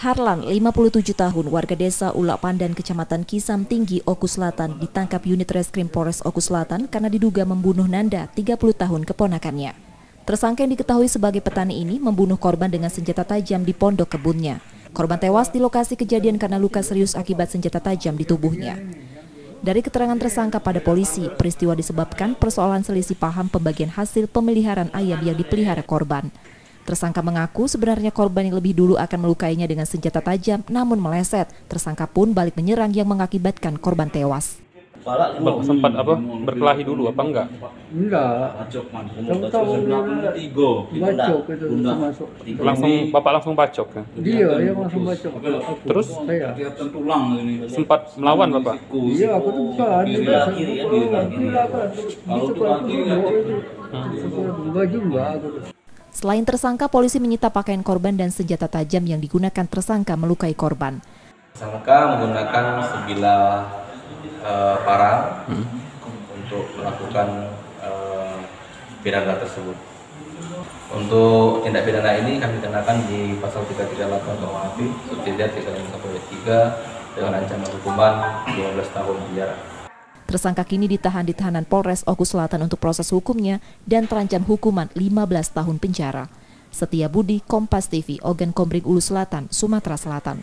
Harlan, 57 tahun, warga desa Ulak Pandan, Kecamatan Kisam Tinggi, Oku Selatan, ditangkap unit reskrim Polres Oku Selatan karena diduga membunuh Nanda, 30 tahun, keponakannya. Tersangka yang diketahui sebagai petani ini membunuh korban dengan senjata tajam di pondok kebunnya. Korban tewas di lokasi kejadian karena luka serius akibat senjata tajam di tubuhnya. Dari keterangan tersangka pada polisi, peristiwa disebabkan persoalan selisih paham pembagian hasil pemeliharaan ayam yang dipelihara korban. Tersangka mengaku sebenarnya korban yang lebih dulu akan melukainya dengan senjata tajam, namun meleset. Tersangka pun balik menyerang yang mengakibatkan korban tewas. Sempat berkelahi dulu apa enggak? Enggak. Tahu-tahu bacok itu masuk. Bapak langsung bacok kan? Dia yang langsung bacok. Terus saya sempat melawan Bapak? Iya, aku tuh bukan. Baju enggak aku. Selain tersangka, polisi menyita pakaian korban dan senjata tajam yang digunakan tersangka melukai korban. Tersangka menggunakan sebilah parang untuk melakukan pidana tersebut. Untuk tindak pidana ini kami kenakan di pasal 338 KUHP subsidiar 351/3 dengan ancaman hukuman 12 tahun penjara. Tersangka kini ditahan di tahanan Polres Oku Selatan untuk proses hukumnya dan terancam hukuman 15 tahun penjara. Setia Budi, Kompas TV, Ogan Kombring Ulu Selatan, Sumatera Selatan.